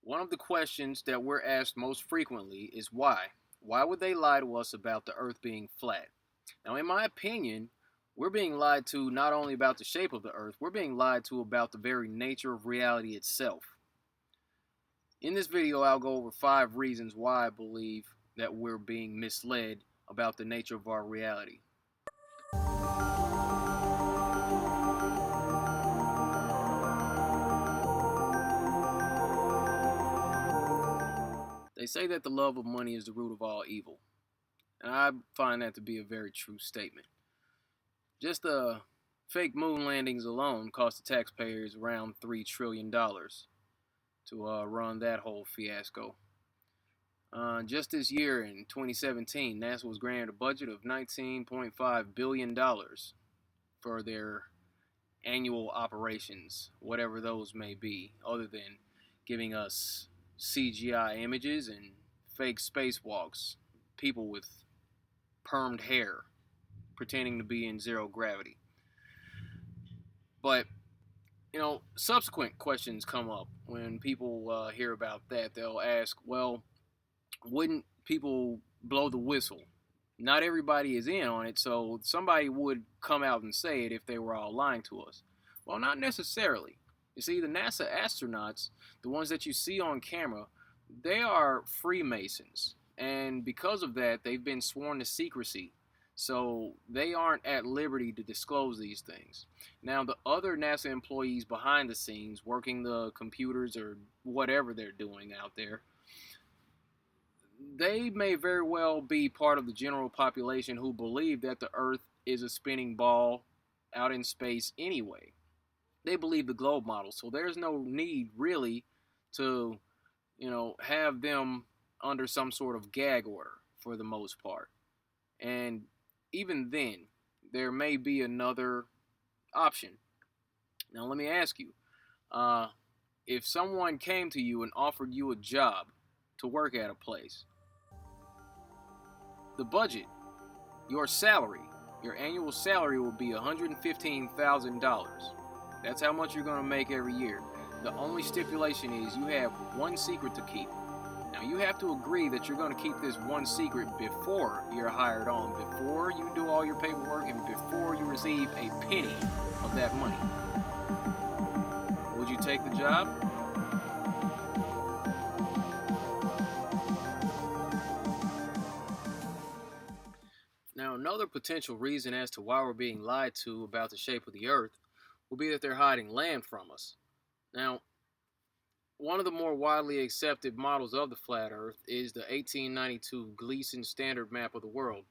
One of the questions that we're asked most frequently is why? Why would they lie to us about the earth being flat? Now, in my opinion, we're being lied to not only about the shape of the earth, we're being lied to about the very nature of reality itself. In this video, I'll go over 5 reasons why I believe that we're being misled about the nature of our reality. They say that the love of money is the root of all evil, and I find that to be a very true statement. Just the fake moon landings alone cost the taxpayers around $3 trillion to run that whole fiasco. Just this year in 2017, NASA was granted a budget of $19.5 billion for their annual operations, whatever those may be, other than giving us CGI images and fake spacewalks, people with permed hair pretending to be in zero gravity. But, subsequent questions come up when people hear about that. They'll ask, well, wouldn't people blow the whistle? Not everybody is in on it, so somebody would come out and say it if they were all lying to us. Well, not necessarily. You see, the NASA astronauts, the ones that you see on camera, they are Freemasons. And because of that, they've been sworn to secrecy. So they aren't at liberty to disclose these things. Now, the other NASA employees behind the scenes, working the computers or whatever they're doing out there, they may very well be part of the general population who believe that the Earth is a spinning ball out in space anyway. They believe the globe model, so there's no need really to, have them under some sort of gag order for the most part. And even then, there may be another option. Now, let me ask you, if someone came to you and offered you a job to work at a place, the budget, your salary, your annual salary will be $115,000. That's how much you're going to make every year. The only stipulation is you have one secret to keep. Now, you have to agree that you're going to keep this one secret before you're hired on, before you do all your paperwork, and before you receive a penny of that money. Would you take the job? Now, another potential reason as to why we're being lied to about the shape of the earth will be that they're hiding land from us. Now, one of the more widely accepted models of the flat earth is the 1892 Gleason Standard Map of the World.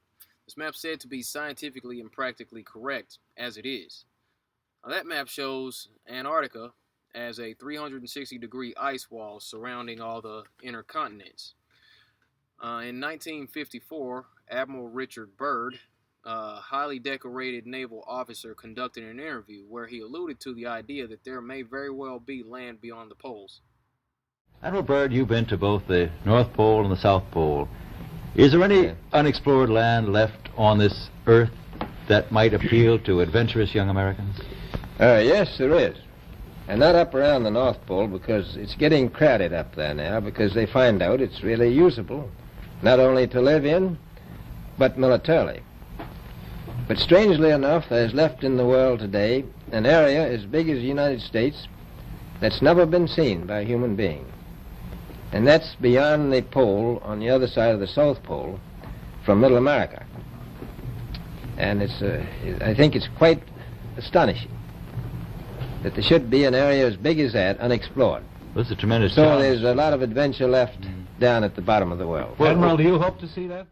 This map is said to be scientifically and practically correct, as it is. Now, that map shows Antarctica as a 360-degree ice wall surrounding all the inner continents. In 1954, Admiral Richard Byrd, a highly decorated naval officer, conducted an interview where he alluded to the idea that there may very well be land beyond the poles. Admiral Byrd, you've been to both the North Pole and the South Pole. Is there any unexplored land left on this earth that might appeal to adventurous young Americans? Yes, there is. And not up around the North Pole, because it's getting crowded up there now, because they find out it's really usable, not only to live in, but militarily. But strangely enough, there's left in the world today an area as big as the United States that's never been seen by a human being. And that's beyond the pole on the other side of the South Pole from Middle America. And I think it's quite astonishing that there should be an area as big as that unexplored. That's a tremendous So challenge. there's a lot of adventure left down at the bottom of the world. Well, Admiral, do you hope to see that?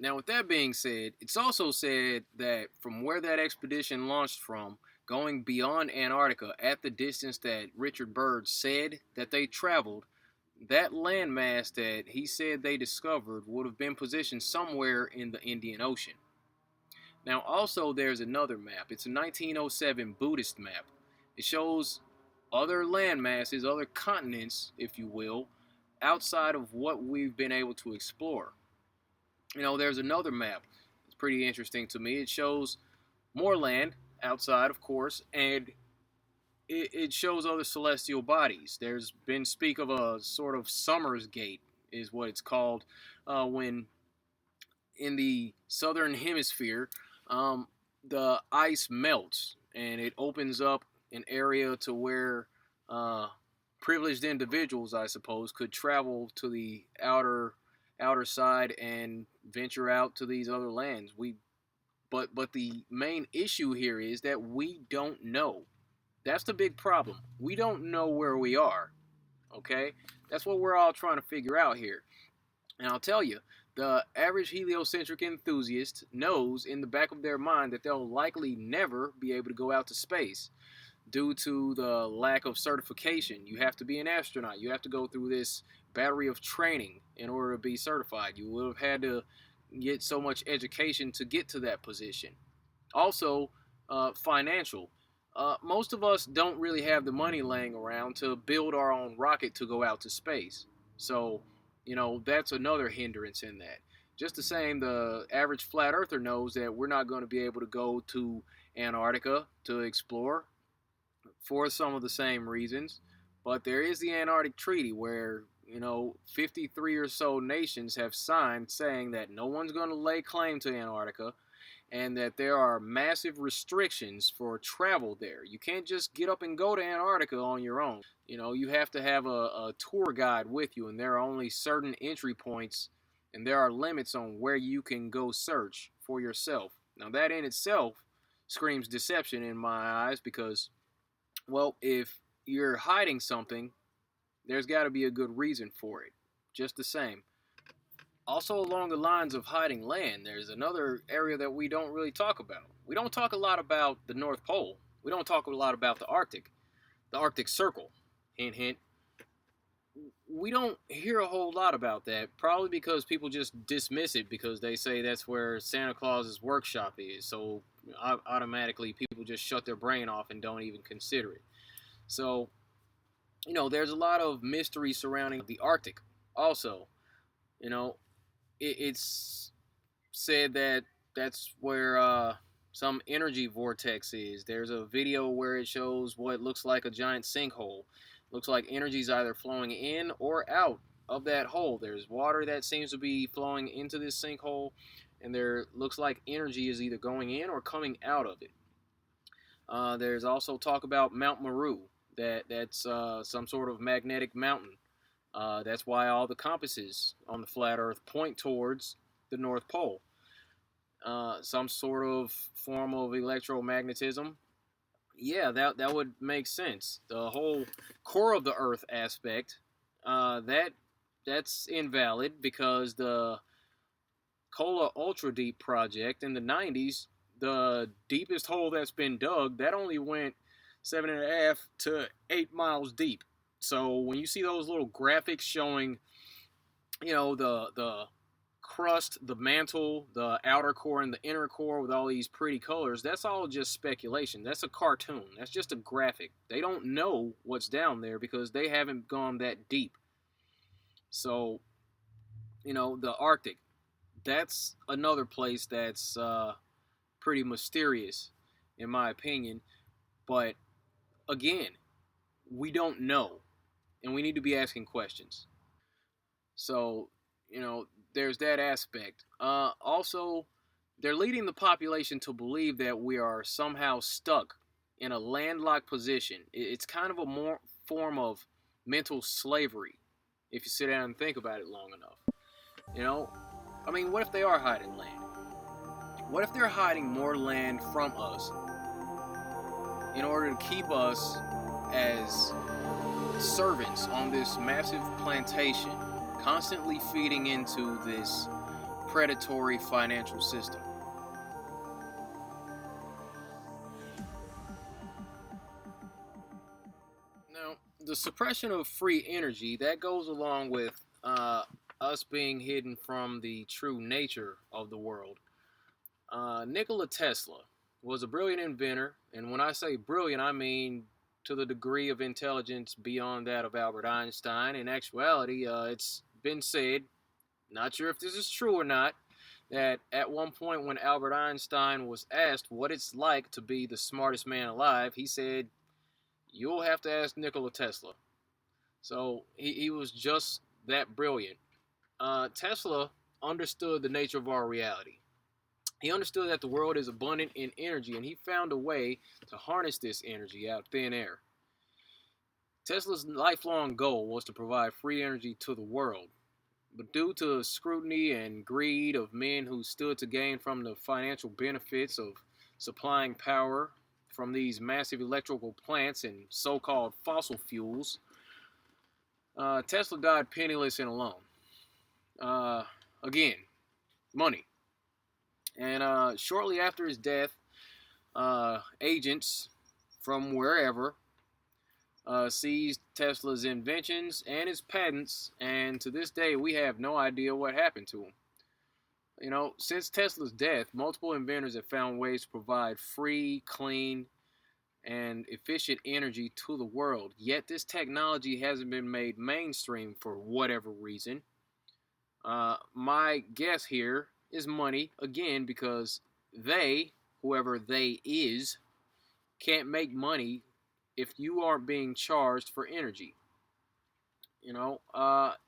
Now, with that being said, it's also said that from where that expedition launched from, going beyond Antarctica at the distance that Richard Byrd said that they traveled, that landmass that he said they discovered would have been positioned somewhere in the Indian Ocean. Now, also, there's another map. It's a 1907 Buddhist map. It shows other landmasses, other continents, if you will, outside of what we've been able to explore. There's another map. It's pretty interesting to me. It shows more land outside, of course, and it shows other celestial bodies. There's been speak of a sort of summer's gate, is what it's called, when in the southern hemisphere, um, the ice melts and it opens up an area to where uh, privileged individuals, I suppose, could travel to the outer side and venture out to these other lands. But the main issue here is that we don't know. That's the big problem. We don't know where we are. Okay, that's what we're all trying to figure out here. And I'll tell you, the average heliocentric enthusiast knows in the back of their mind that they'll likely never be able to go out to space due to the lack of certification. You have to be an astronaut. You have to go through this battery of training in order to be certified. You would have had to get so much education to get to that position. Also, financial. Most of us don't really have the money laying around to build our own rocket to go out to space. So, that's another hindrance in that. Just the same, the average flat earther knows that we're not going to be able to go to Antarctica to explore for some of the same reasons. But there is the Antarctic Treaty where, 53 or so nations have signed saying that no one's going to lay claim to Antarctica and that there are massive restrictions for travel there. You can't just get up and go to Antarctica on your own. You have to have a tour guide with you, and there are only certain entry points, and there are limits on where you can go search for yourself. Now, that in itself screams deception in my eyes because, well, if you're hiding something, there's got to be a good reason for it. Just the same. Also, along the lines of hiding land, there's another area that we don't really talk about. We don't talk a lot about the North Pole. We don't talk a lot about the Arctic Circle. Hint, hint. We don't hear a whole lot about that, probably because people just dismiss it because they say that's where Santa Claus's workshop is. So automatically, people just shut their brain off and don't even consider it. So, there's a lot of mystery surrounding the Arctic. Also, you know, it's said that that's where some energy vortex is. There's a video where it shows what looks like a giant sinkhole. Looks like energy's either flowing in or out of that hole. There's water that seems to be flowing into this sinkhole, and there looks like energy is either going in or coming out of it. There's also talk about Mount Meru. That's some sort of magnetic mountain. That's why all the compasses on the flat Earth point towards the North Pole. Some sort of form of electromagnetism. Yeah, that would make sense. The whole core of the Earth aspect, that's invalid because the Kola Ultra Deep project in the 90s, the deepest hole that's been dug, that only went 7.5 to 8 miles deep. So when you see those little graphics showing, the crust, the mantle, the outer core, and the inner core with all these pretty colors, that's all just speculation. That's a cartoon. That's just a graphic. They don't know what's down there because they haven't gone that deep. So, the Arctic, that's another place that's pretty mysterious, in my opinion. But again, we don't know, and we need to be asking questions. So, there's that aspect. Also, they're leading the population to believe that we are somehow stuck in a landlocked position. It's kind of a more form of mental slavery if you sit down and think about it long enough. What if they are hiding land? What if they're hiding more land from us in order to keep us as servants on this massive plantation, constantly feeding into this predatory financial system? Now, the suppression of free energy, that goes along with us being hidden from the true nature of the world. Nikola Tesla was a brilliant inventor, and when I say brilliant, I mean to the degree of intelligence beyond that of Albert Einstein. In actuality, it's been said, not sure if this is true or not, that at one point when Albert Einstein was asked what it's like to be the smartest man alive, he said, You'll have to ask Nikola Tesla. So he was just that brilliant. Tesla understood the nature of our reality. He understood that the world is abundant in energy, and he found a way to harness this energy out of thin air. Tesla's lifelong goal was to provide free energy to the world, but due to the scrutiny and greed of men who stood to gain from the financial benefits of supplying power from these massive electrical plants and so called fossil fuels, Tesla died penniless and alone. Again, money. And shortly after his death, agents from wherever seized Tesla's inventions and his patents, and to this day, we have no idea what happened to him. You know, since Tesla's death, multiple inventors have found ways to provide free, clean, and efficient energy to the world. Yet this technology hasn't been made mainstream for whatever reason. My guess here is money, again, because they, whoever they is, can't make money if you aren't being charged for energy. You know,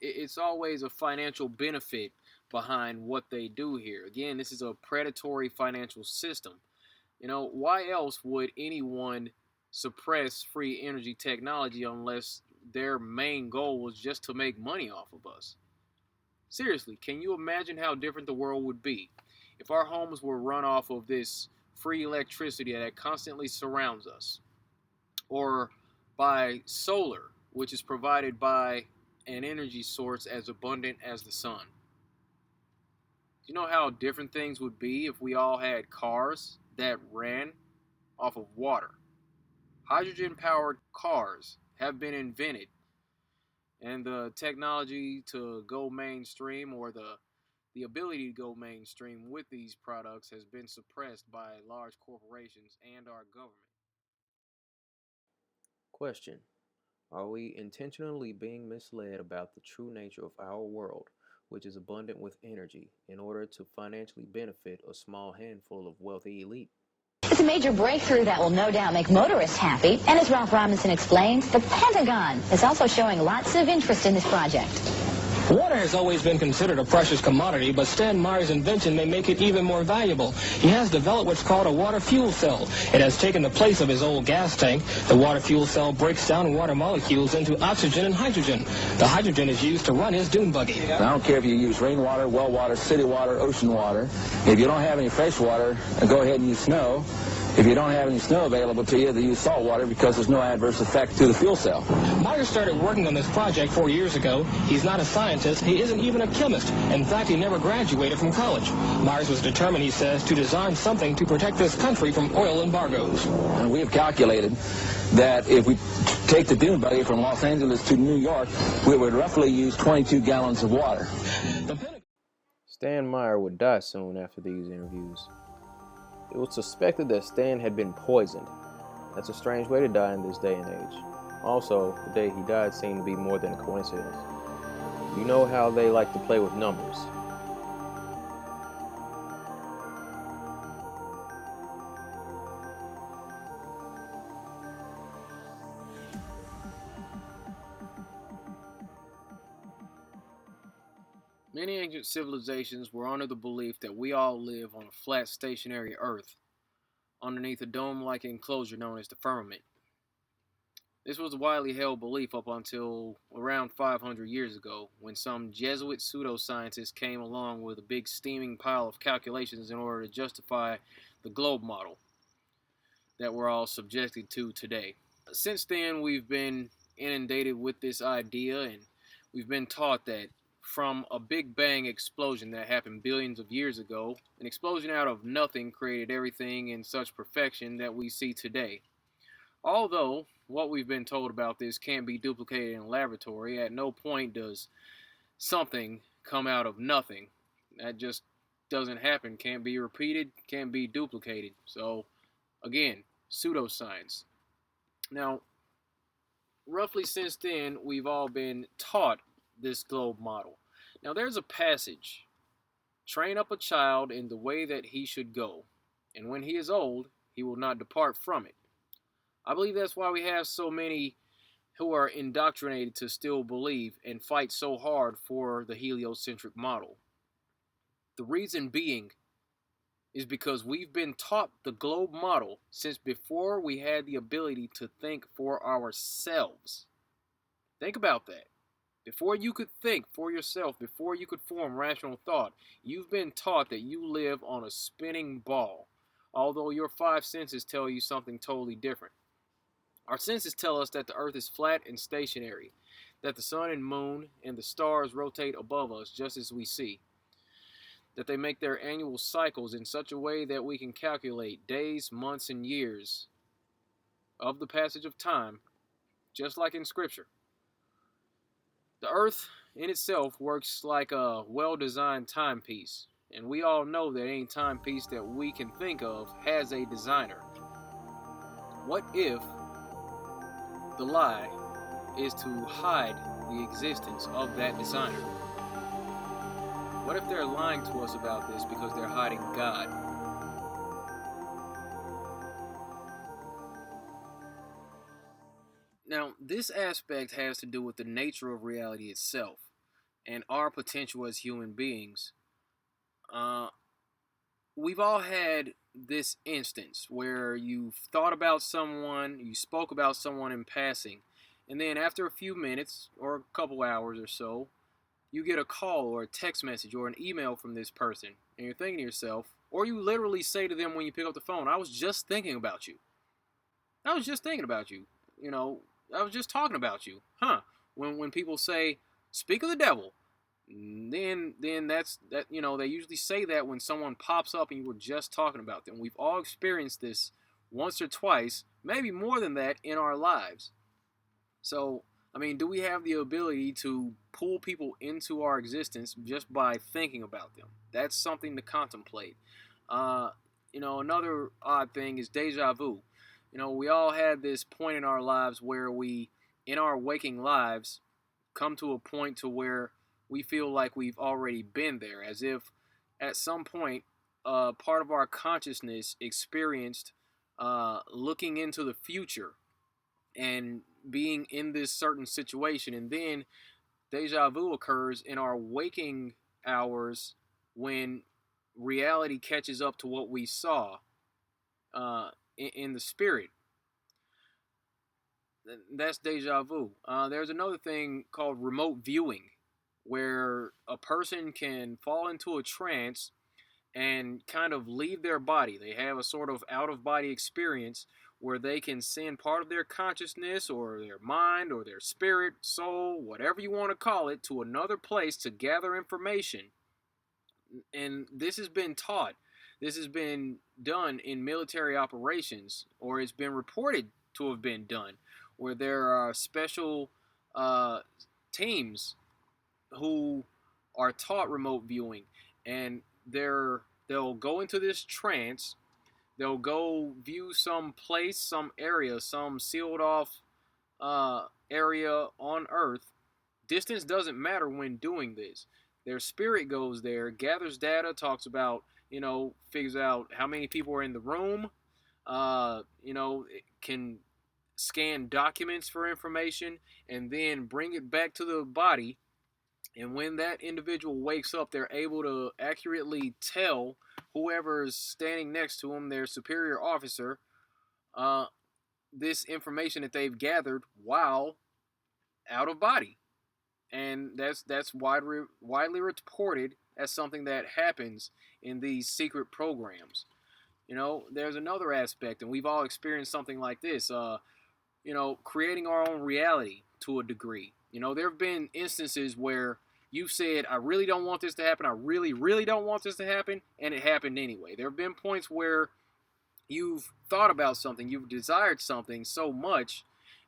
it's always a financial benefit behind what they do here. Again, this is a predatory financial system. You know, why else would anyone suppress free energy technology unless their main goal was just to make money off of us? Seriously, can you imagine how different the world would be if our homes were run off of this free electricity that constantly surrounds us? Or by solar, which is provided by an energy source as abundant as the sun? Do you know how different things would be if we all had cars that ran off of water? Hydrogen powered cars have been invented, and the technology to go mainstream, or the ability to go mainstream with these products, has been suppressed by large corporations and our government. Question: are we intentionally being misled about the true nature of our world, which is abundant with energy, in order to financially benefit a small handful of wealthy elite? It's a major breakthrough that will no doubt make motorists happy. And as Ralph Robinson explains, the Pentagon is also showing lots of interest in this project. Water has always been considered a precious commodity, but Stan Meyer's invention may make it even more valuable. He has developed what's called a water fuel cell. It has taken the place of his old gas tank. The water fuel cell breaks down water molecules into oxygen and hydrogen. The hydrogen is used to run his dune buggy. I don't care if you use rainwater, well water, city water, ocean water. If you don't have any fresh water, go ahead and use snow. If you don't have any snow available to you, they use salt water because there's no adverse effect to the fuel cell. Meyer started working on this project 4 years ago. He's not a scientist. He isn't even a chemist. In fact, he never graduated from college. Myers was determined, he says, to design something to protect this country from oil embargoes. And we have calculated that if we take the dune buggy from Los Angeles to New York, we would roughly use 22 gallons of water. Stan Meyer would die soon after these interviews. It was suspected that Stan had been poisoned. That's a strange way to die in this day and age. Also, the day he died seemed to be more than a coincidence. You know how they like to play with numbers. Many ancient civilizations were under the belief that we all live on a flat, stationary Earth, underneath a dome-like enclosure known as the firmament. This was a widely held belief up until around 500 years ago, when some Jesuit pseudoscientists came along with a big steaming pile of calculations in order to justify the globe model that we're all subjected to today. Since then, we've been inundated with this idea, and we've been taught that from a Big Bang explosion that happened billions of years ago, an explosion out of nothing created everything in such perfection that we see today. Although what we've been told about this can't be duplicated in a laboratory, at no point does something come out of nothing. That just doesn't happen, can't be repeated, can't be duplicated. So, again, pseudoscience. Now, roughly since then, we've all been taught this globe model. Now, there's a passage: train up a child in the way that he should go, and when he is old, he will not depart from it. I believe that's why we have so many who are indoctrinated to still believe and fight so hard for the heliocentric model. The reason being is because we've been taught the globe model since before we had the ability to think for ourselves. Think about that. Before you could think for yourself, before you could form rational thought, you've been taught that you live on a spinning ball, although your five senses tell you something totally different. Our senses tell us that the earth is flat and stationary, that the sun and moon and the stars rotate above us just as we see, that they make their annual cycles in such a way that we can calculate days, months, and years of the passage of time, just like in Scripture. The earth in itself works like a well designed timepiece, and we all know that any timepiece that we can think of has a designer. What if the lie is to hide the existence of that designer? What if they're lying to us about this because they're hiding God? Now, this aspect has to do with the nature of reality itself and our potential as human beings. Uh, we've all had this instance where you've thought about someone, you spoke about someone in passing, and then after a few minutes or a couple hours or so, you get a call or a text message or an email from this person, and you're thinking to yourself, or you literally say to them when you pick up the phone, I was just thinking about you. I was just thinking about you. You know, I was just talking about you. Huh. When people say, speak of the devil, then that's that, they usually say that when someone pops up and you were just talking about them. We've all experienced this once or twice, maybe more than that in our lives. So, I mean, do we have the ability to pull people into our existence just by thinking about them? That's something to contemplate. Uh, Another odd thing is deja vu. We all had this point in our lives where we, in our waking lives, come to a point to where we feel like we've already been there, as if at some point, part of our consciousness experienced looking into the future and being in this certain situation. And then deja vu occurs in our waking hours when reality catches up to what we saw in the spirit. That's deja vu. There's another thing called remote viewing, where a person can fall into a trance and kind of leave their body. They have a sort of out of body experience where they can send part of their consciousness or their mind or their spirit, soul, whatever you want to call it, to another place to gather information. And this has been taught. This has been done in military operations, or it's been reported to have been done, where there are special teams who are taught remote viewing, and they'll go into this trance. They'll go view some place, some area, some sealed off area on Earth. Distance doesn't matter when doing this. Their spirit goes there, gathers data, talks about, figures out how many people are in the room, can scan documents for information, and then bring it back to the body. And when that individual wakes up, they're able to accurately tell whoever's standing next to them, their superior officer, this information that they've gathered while out of body. And that's widely reported as something that happens in these secret programs. There's another aspect, and we've all experienced something like this. Creating our own reality to a degree. There have been instances where you said, I really don't want this to happen. I really, really don't want this to happen. And it happened anyway. There have been points where you've thought about something, you've desired something so much,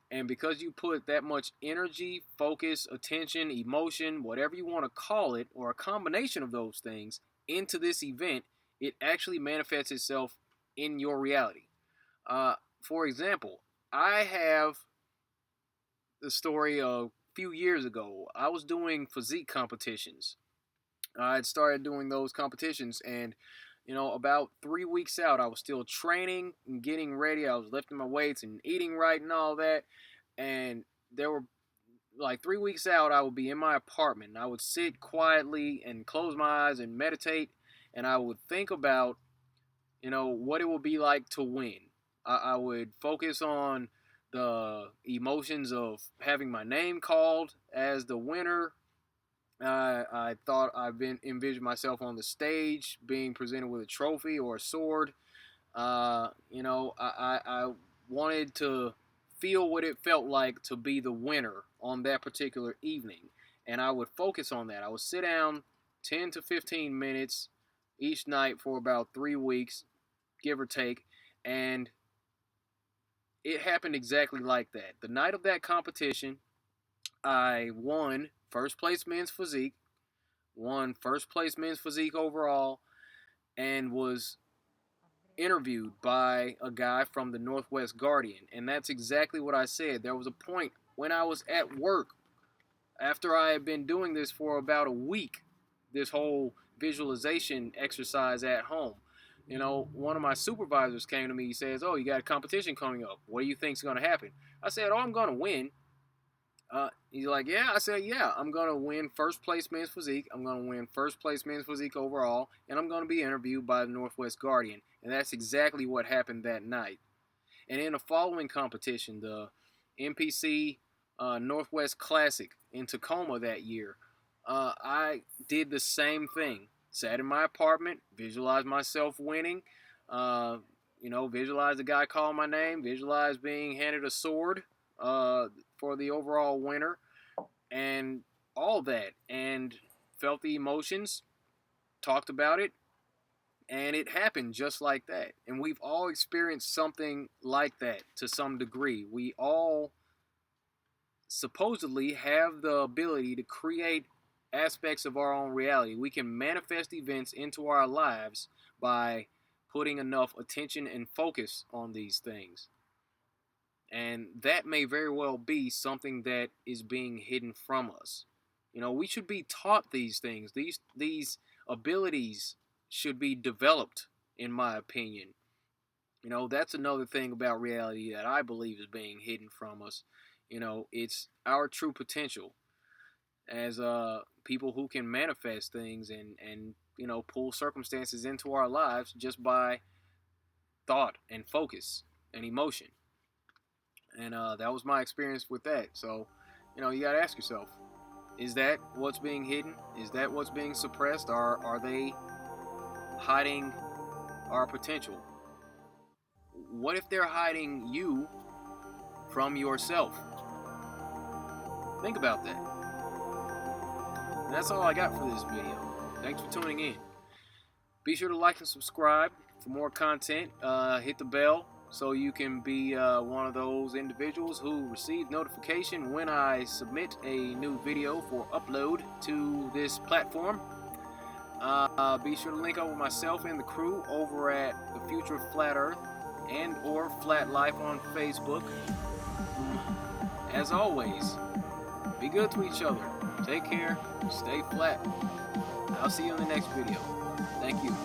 and because you put that much energy, focus, attention, emotion, whatever you want to call it, or a combination of those things into this event, it actually manifests itself in your reality. For example, I have the story of a few years ago. I was doing physique competitions. I had started doing those competitions, and About 3 weeks out, I was still training and getting ready. I was lifting my weights and eating right and all that. And there were like 3 weeks out, I would be in my apartment. And I would sit quietly and close my eyes and meditate. And I would think about, what it would be like to win. I would focus on the emotions of having my name called as the winner. I thought envisioned myself on the stage being presented with a trophy or a sword. I wanted to feel what it felt like to be the winner on that particular evening. And I would focus on that. I would sit down 10 to 15 minutes each night for about 3 weeks, give or take. And it happened exactly like that. The night of that competition, I won first place men's physique, won first place men's physique overall, and was interviewed by a guy from the Northwest Guardian. And that's exactly what I said. There was a point when I was at work, after I had been doing this for about a week, this whole visualization exercise at home. One of my supervisors came to me. He says, "Oh, you got a competition coming up. What do you think's going to happen?" I said, "Oh, I'm going to win." He's like, "Yeah." I said, "Yeah, I'm going to win first place men's physique. I'm going to win first place men's physique overall, and I'm going to be interviewed by the Northwest Guardian." And that's exactly what happened that night. And in the following competition, the NPC Northwest Classic in Tacoma that year, I did the same thing. Sat in my apartment, visualized myself winning, visualized the guy calling my name, visualized being handed a sword for the overall winner, and all that, and felt the emotions, talked about it, and it happened just like that. And we've all experienced something like that to some degree. We all supposedly have the ability to create aspects of our own reality. We can manifest events into our lives by putting enough attention and focus on these things. And that may very well be something that is being hidden from us. We should be taught these things. These abilities should be developed, in my opinion. That's another thing about reality that I believe is being hidden from us. It's our true potential as people who can manifest things and pull circumstances into our lives just by thought and focus and emotion. And that was my experience with that. So, you got to ask yourself, is that what's being hidden? Is that what's being suppressed? Or are they hiding our potential? What if they're hiding you from yourself? Think about that. And that's all I got for this video. Thanks for tuning in. Be sure to like and subscribe for more content. Hit the bell so you can be one of those individuals who receive notification when I submit a new video for upload to this platform. Be sure to link up with myself and the crew over at The Future of Flat Earth and or Flat Life on Facebook. As always, be good to each other. Take care. Stay flat. I'll see you in the next video. Thank you.